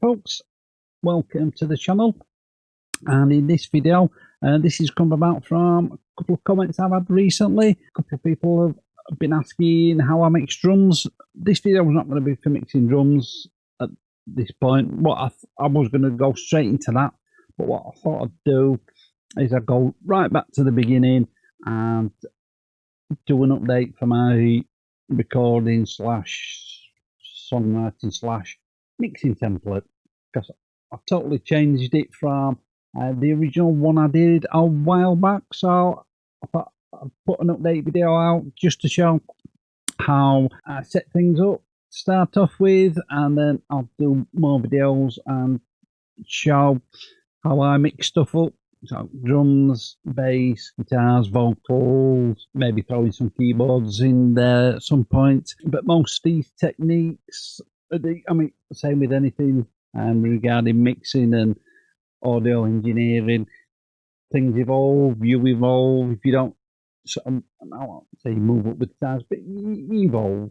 folks, welcome to the channel. And in this video, this has come about from a couple of comments I've had recently. A couple of people have been asking how I mix drums. This video was not going to be for mixing drums at this point. What I was going to go straight into that, but what I thought I'd do is I'd go right back to the beginning and do an update for my recording slash songwriting slash mixing template, because I totally changed it from the original one I did a while back. So I thought I'd put an update video out just to show how I set things up to start off with, and then I'll do more videos and show how I mix stuff up. So drums, bass, guitars, vocals, maybe throwing some keyboards in there at some point. But most of these techniques, I mean, same with anything regarding mixing and audio engineering, things evolve, you evolve. If you don't, I won't say you move up with the times, but you evolve,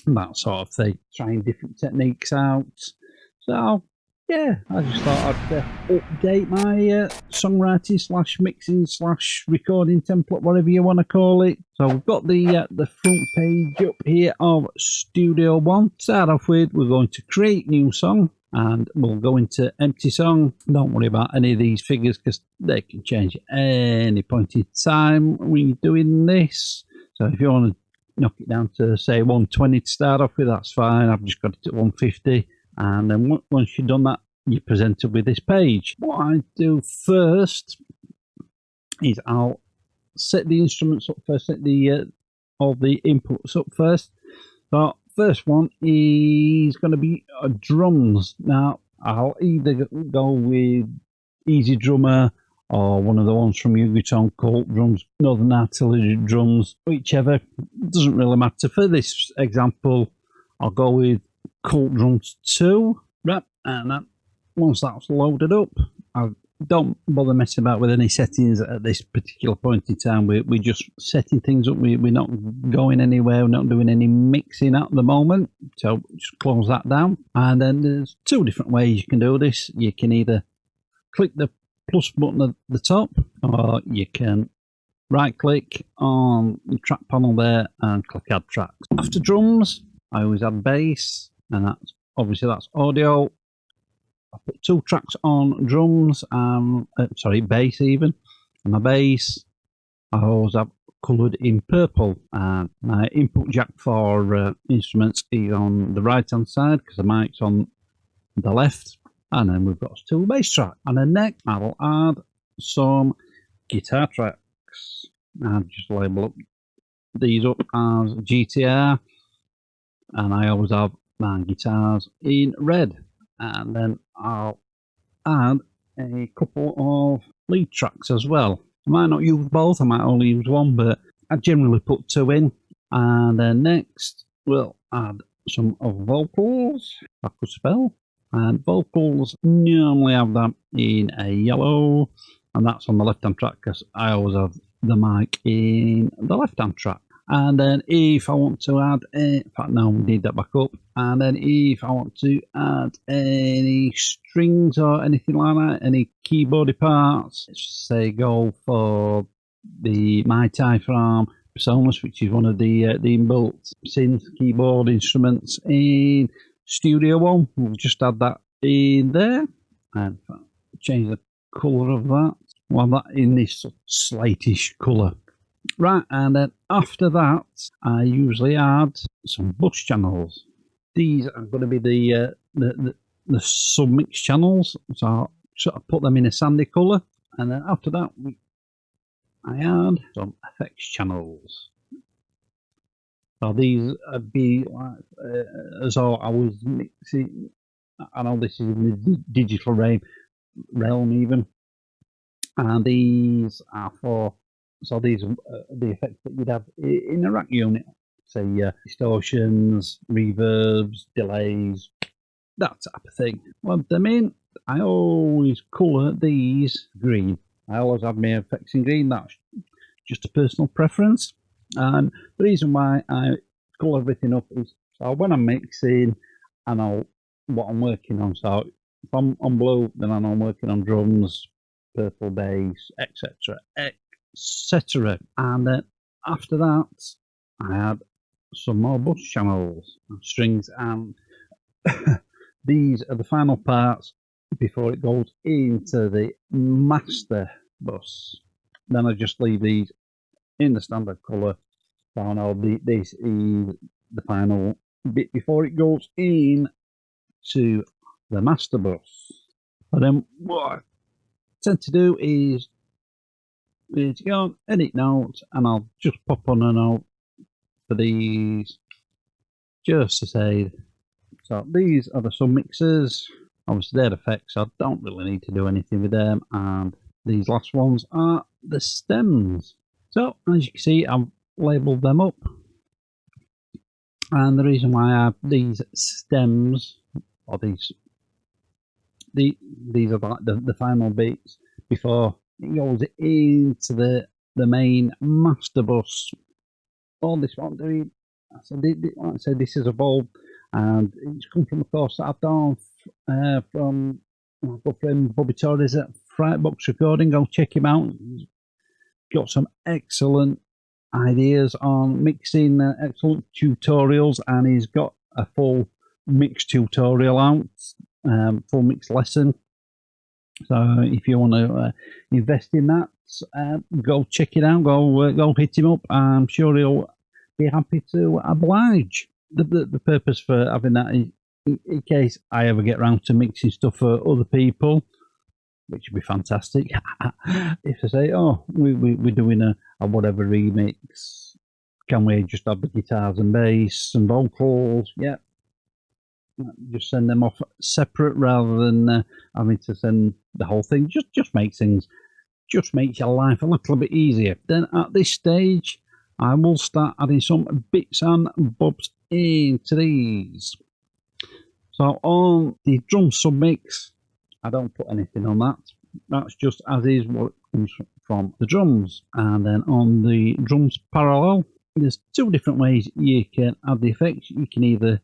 that sort of thing, trying different techniques out. So yeah, I just thought I'd update my songwriting slash mixing slash recording template, whatever you want to call it. So we've got the front page up here of Studio One. To start off with, we're going to create new song, and we'll go into empty song. Don't worry about any of these figures because they can change at any point in time when you're doing this. So if you want to knock it down to say 120 to start off with, that's fine. I've just got it at 150. And then once you've done that, you're presented with this page. What I do first is I'll set the instruments up first, set the all the inputs up first. So first one is going to be drums. Now I'll either go with Easy Drummer or one of the ones from Yorkshire, Colt drums, Northern Artillery drums, whichever. Doesn't really matter. For this example, I'll go with Colt drums 2, right? And that, once that's loaded up, I don't bother messing about with any settings at this particular point in time. We're just setting things up. We're not going anywhere. We're not doing any mixing at the moment. So just close that down. And then there's two different ways you can do this. You can either click the plus button at the top, or you can right click on the track panel there and click add tracks. After drums, I always add bass, and that's obviously that's audio. I put 2 tracks on drums, sorry, bass even. And my bass, I always have coloured in purple. And my input jack for instruments is on the right hand side because the mic's on the left. And then we've got 2 bass tracks. And then next, I will add some guitar tracks. I'll just label these up as GTR. And I always have my guitars in red. And then I'll add a couple of lead tracks as well. I might not use both, I might only use one, but I generally put 2 in. And then next we'll add some of vocals, I could spell. And vocals, normally have them in a yellow, and that's on the left hand track because I always have the mic in the left hand track. And then if I want to add, in fact, now we need that back up. And then if I want to add any strings or anything like that, any keyboardy parts, let's say go for the MyTie from Presonus, which is one of the inbuilt synth keyboard instruments in Studio One. We'll just add that in there and change the colour of that. Well, that in this slatish colour. Right, and then after that, I usually add some bus channels. These are going to be the submix channels, so I'll sort of put them in a sandy colour. And then after that, I add some effects channels. So these would be like as though I was mixing. I know this is in the digital realm even, and these are for. So these are the effects that you'd have in a rack unit, say distortions, reverbs, delays, that type of thing. Well, them in, I always colour these green. I always have my effects in green. That's just a personal preference. And the reason why I colour everything up is so when I'm mixing and I'll what I'm working on. So if I'm on blue, then I know I'm working on drums, purple bass, etc., etc. And then after that, I had some more bus channels and strings, and these are the final parts before it goes into the master bus. Then I just leave these in the standard colour. So now this is the final bit before it goes in to the master bus. And then what I tend to do is to go on edit notes, and I'll just pop on a note for these just to say, so these are the sub mixers. Obviously they're effects, so I don't really need to do anything with them, and these last ones are the stems. So as you can see, I've labelled them up, and the reason why I have these stems, or these are like the final bits before it goes into the main master bus. All this what I'm doing, like I said, this is a bulb, and it's come from a course that I've done from my good friend Bobby Torres at Frightbox Recording. Go check him out. He's got some excellent ideas on mixing, excellent tutorials, and he's got a full mix tutorial out, full mix lesson. So if you want to invest in that, go check it out. Go hit him up. I'm sure he'll be happy to oblige. The purpose for having that is in case I ever get around to mixing stuff for other people, which would be fantastic. If they say, "Oh, we're doing a whatever remix, can we just have the guitars and bass and vocals?" Yeah, just send them off separate rather than having to send the whole thing. Just makes your life a little bit easier. Then at this stage, I will start adding some bits and bobs into these. So on the drum submix, I don't put anything on that. That's just as is what comes from the drums. And then on the drums parallel, there's two different ways you can add the effects. You can either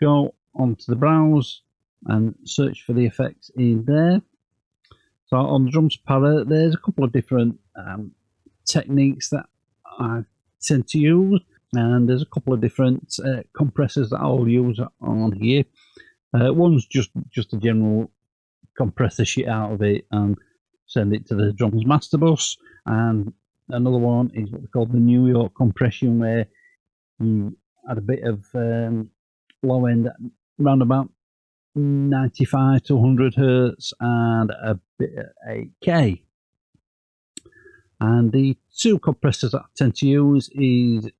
go onto the browse and search for the effects in there. So on the drums parallel, there's a couple of different techniques that I tend to use, and there's a couple of different compressors that I'll use on here. One's just a general compress the shit out of it and send it to the drums master bus, and another one is what we call the New York compression, where you add a bit of low end around about 95 to 100 hertz and a bit of 8K. And the two compressors that I tend to use is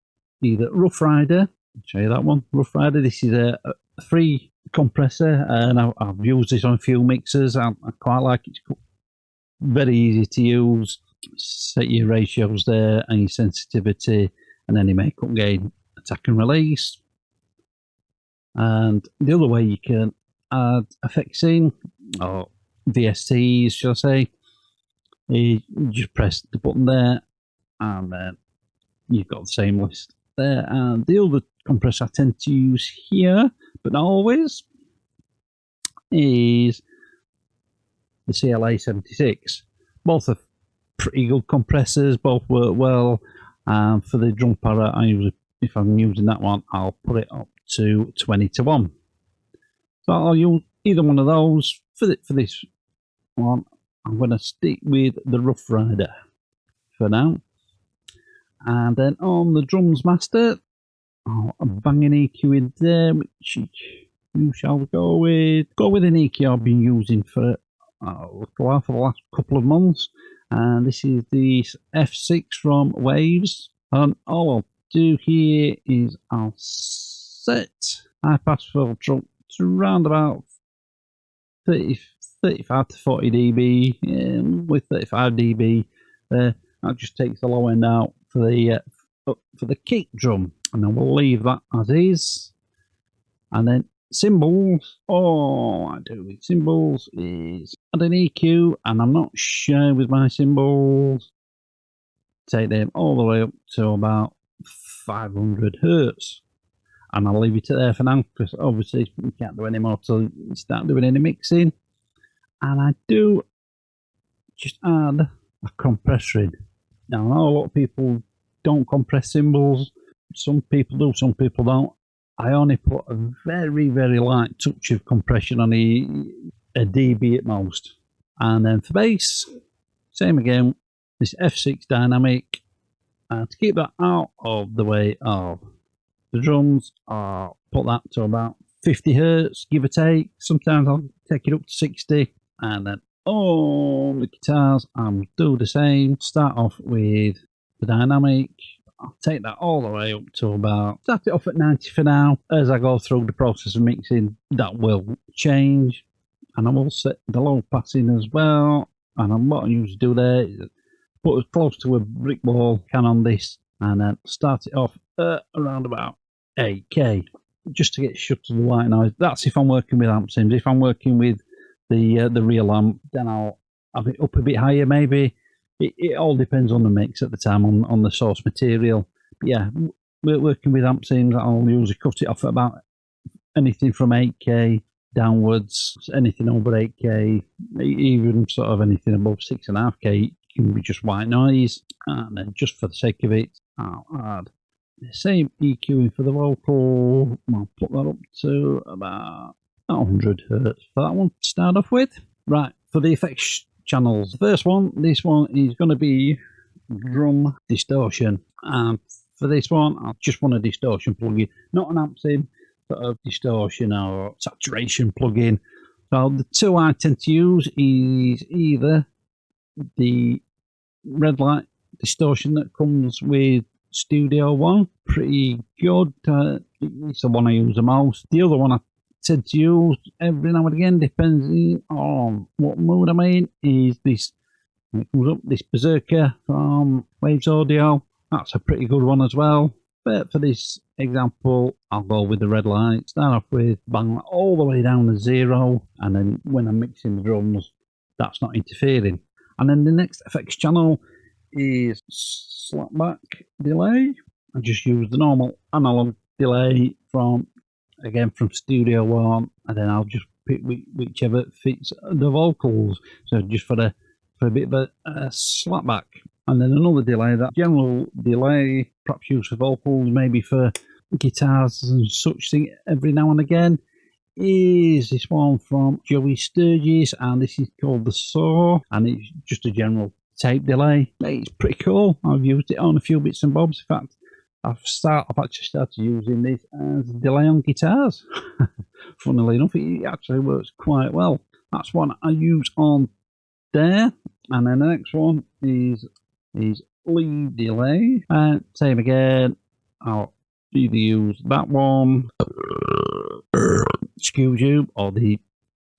either Rough Rider. I'll show you that one, Rough Rider. This is a free compressor, and I've used this on a few mixers. I quite like it. It's very easy to use. Set your ratios there and your sensitivity, and then your makeup gain, attack and release. And the other way you can add effects in, or VSTs, shall I say, you just press the button there, and then you've got the same list there. And the other compressor I tend to use here, but not always, is the CLA 76. Both are pretty good compressors, both work well. For the drum para, if I'm using that one, I'll put it up to 20 to 1. So I'll use either one of those. For this one, I'm going to stick with the Rough Rider for now. And then on the drums master, I'll bang an EQ in there, which you shall go with. Go with an EQ I've been using for a little while, for the last couple of months. And this is the F6 from Waves. And all I'll do here is I'll set high pass filter up to around about 35 to 40 dB, with 35 dB there. That just takes the low end out for the kick drum, and then we'll leave that as is. And then cymbals, all I do with cymbals is add an EQ, and I'm not shy with my cymbals. Take them all the way up to about 500 hertz. and I'll leave it there for now because obviously you can't do any more till you start doing any mixing. And I do just add a compressor in. Now, I know a lot of people don't compress cymbals. Some people do, some people don't. I only put a very, very light touch of compression on a dB at most. And then for bass, same again, this F6 dynamic. To keep that out of the way of the drums, I'll put that to about 50 Hertz, give or take. Sometimes I'll take it up to 60. And then all the guitars, I'll do the same. Start off with the dynamic. I'll take that all the way up to about, start it off at 90 for now. As I go through the process of mixing, that will change. And I will set the low pass in as well. And what I usually do there is put as close to a brick wall can on this, and then start it off around about 8K, just to get shut to the white noise. That's if I'm working with amp sims. If I'm working with the real amp, then I'll have it up a bit higher maybe. It all depends on the mix at the time, on the source material. But yeah, we're working with amp sims. I'll usually cut it off at about anything from 8K downwards, anything over 8K, even sort of anything above 6.5K can be just white noise. And then just for the sake of it, I'll add the same EQing for the vocal. I'll put that up to about 100 Hertz for that one to start off with. Right, for the effects channels, the first one, this one is going to be drum distortion. And for this one, I just want a distortion plugin, not an amp sim, sort of distortion or saturation plugin. So the two I tend to use is either the red light distortion that comes with Studio One, pretty good. It's the one I use the most. The other one I tend to use every now and again, depending on what mood I'm in, is this. It comes up, this Berserker from Waves Audio. That's a pretty good one as well. But for this example, I'll go with the red light. Start off with bang all the way down to 0, and then when I'm mixing the drums, that's not interfering. And then the next effects channel is Slapback Delay. I just use the normal analog delay from Studio One, and then I'll just pick whichever fits the vocals. So just for a bit of a slapback. And then another delay, that general delay, perhaps used for vocals, maybe for guitars and such thing every now and again, is this one from Joey Sturgis, and this is called the Saw, and it's just a general tape delay. It's pretty cool. I've used it on a few bits and bobs. In fact, I've actually started using this as a delay on guitars. Funnily enough, it actually works quite well. That's one I use on there. And then the next one is lead delay. And same again, I'll either use that one, excuse you, or the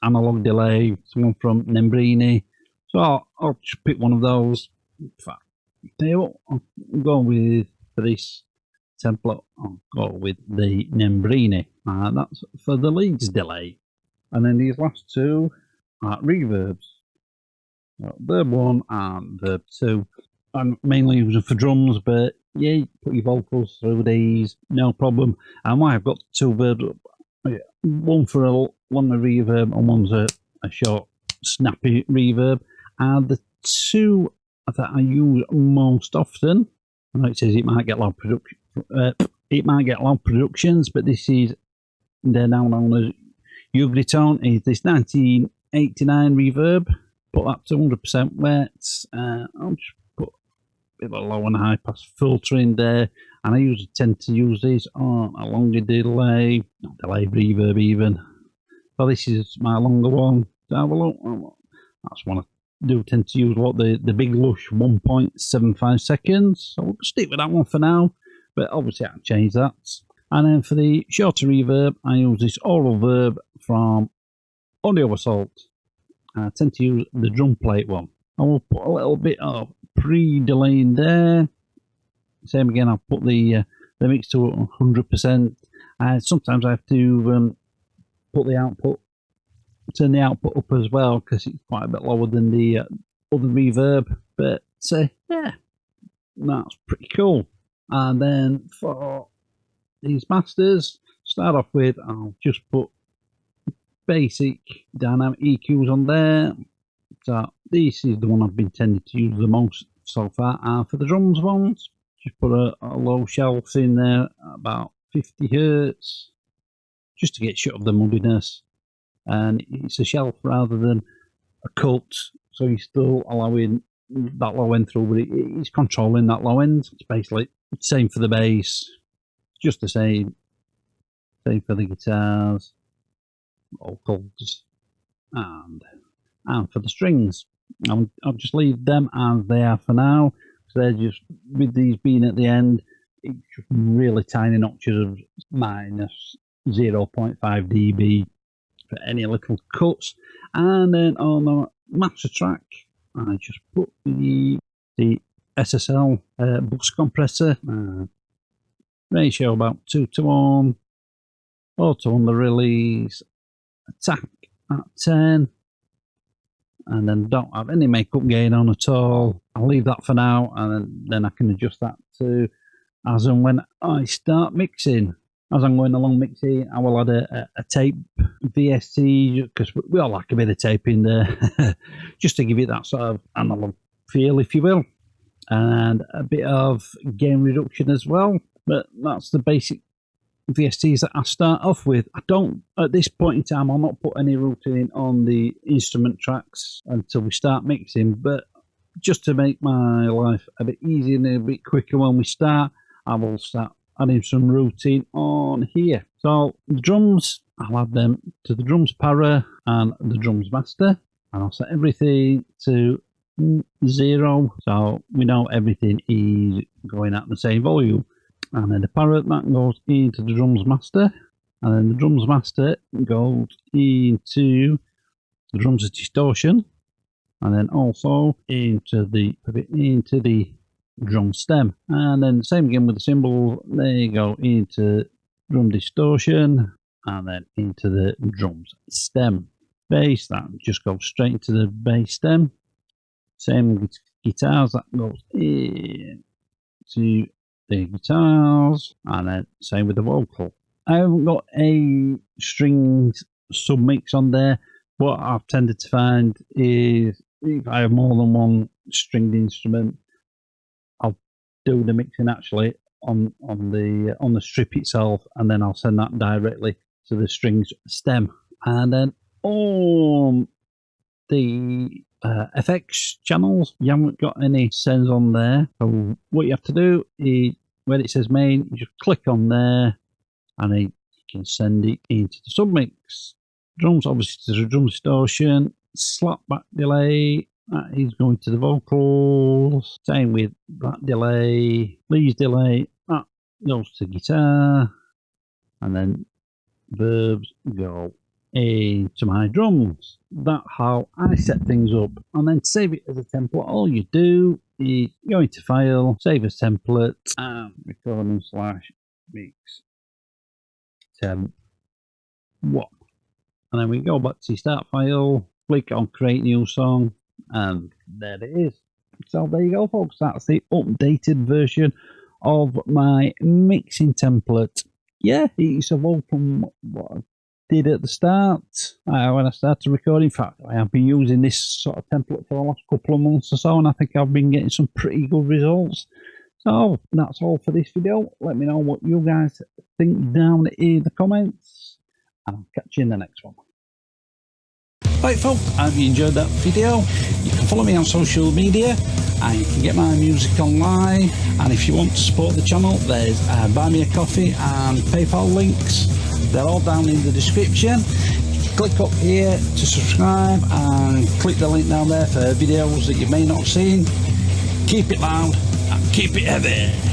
analog delay, someone from Nembrini. So I'll just pick one of those. In fact, I'll go with, for this template, I'll go with the Nembrini. That's for the leads delay. And then these last two are reverbs. Verb 1 and Verb 2. I'm mainly using for drums, but yeah, you put your vocals through these, no problem. And why I've got two verbs, one for a longer reverb and one's a short, snappy reverb. And the two that I use most often, I know it says it might get loud production, it might get loud productions, but this is, they're now known as Ugritone, is this 1989 reverb. Put that to 100% wet. I'll just put a bit of a low and high pass filter in there, and I usually tend to use these on a longer delay, not delay reverb even. So this is my longer one. To have a look, that's one I do tend to use. What the big lush 1.75 seconds. So we'll stick with that one for now, but obviously I can change that. And then for the shorter reverb, I use this oral verb from Audio Assault. I tend to use the drum plate one. I will put a little bit of pre-delay in there. Same again, I'll put the mix to 100%. Sometimes I have to put the output, turn the output up as well, because it's quite a bit lower than the other reverb. But yeah, that's pretty cool. And then for these masters. Start off with, I'll just put basic dynamic EQs on there. So this is the one I've been tending to use the most so far. And for the drums ones, just put a low shelf in there, about 50 hertz, just to get shut of the muddiness. And it's a shelf rather than a cut, so you're still allowing that low end through, but it's controlling that low end. It's basically the same for the bass, just the same for the guitars, vocals, and for the strings. I'll just leave them as they are for now. So they're just, with these being at the end, it's just really tiny notches of minus 0.5 dB for any little cuts. And then on the master track, I just put the SSL bus compressor, ratio about 2:1, auto on the release, attack at 10, and then don't have any makeup gain on at all. I'll leave that for now, and then I can adjust that to as and when I start mixing. As I'm going along mixing, I will add a tape VST, because we all like a bit of tape in there, just to give it that sort of analog feel, if you will, and a bit of gain reduction as well. But that's the basic VSTs that I start off with. I don't, at this point in time, I'll not put any routing on the instrument tracks until we start mixing, but just to make my life a bit easier and a bit quicker when we start, I will start adding some routing on here. So the drums, I'll add them to the drums para and the drums master, and I'll set everything to 0, so we know everything is going at the same volume. And then the para, that goes into the drums master, and then the drums master goes into the drums distortion, and then also into the drum stem. And then the same again with the cymbals, they go into drum distortion and then into the drums stem. Bass, that just goes straight into the bass stem. Same with guitars, that goes into the guitars, and then same with the vocal. I haven't got a strings submix on there. What I've tended to find is if I have more than one stringed instrument, I'll do the mixing actually on the strip itself, and then I'll send that directly to the strings stem. And then on the FX channels, you haven't got any sends on there. So what you have to do is, where it says main, you just click on there, and then you can send it into the submix. Drums, obviously, to the drum distortion. Slapback delay, that is going to the vocals. Same with that delay. Please delay, that goes to guitar. And then verbs go into my drums. That's how I set things up. And then to save it as a template, all you do is go into file, save as template, and recording / mix temp 1. And then we go back to start file, click on create new song, and there it is. So there you go, folks. That's the updated version of my mixing template. Yeah, it's evolved from what I did at the start when I started recording. In fact, I have been using this sort of template for the last couple of months or so, and I think I've been getting some pretty good results. So that's all for this video. Let me know what you guys think down in the comments, and I'll catch you in the next one. Right, folks, I hope you enjoyed that video. You can follow me on social media, and you can get my music online. And if you want to support the channel, there's Buy Me a Coffee and PayPal links. They're all down in the description. Click up here to subscribe, and click the link down there for videos that you may not have seen. Keep it loud and keep it heavy.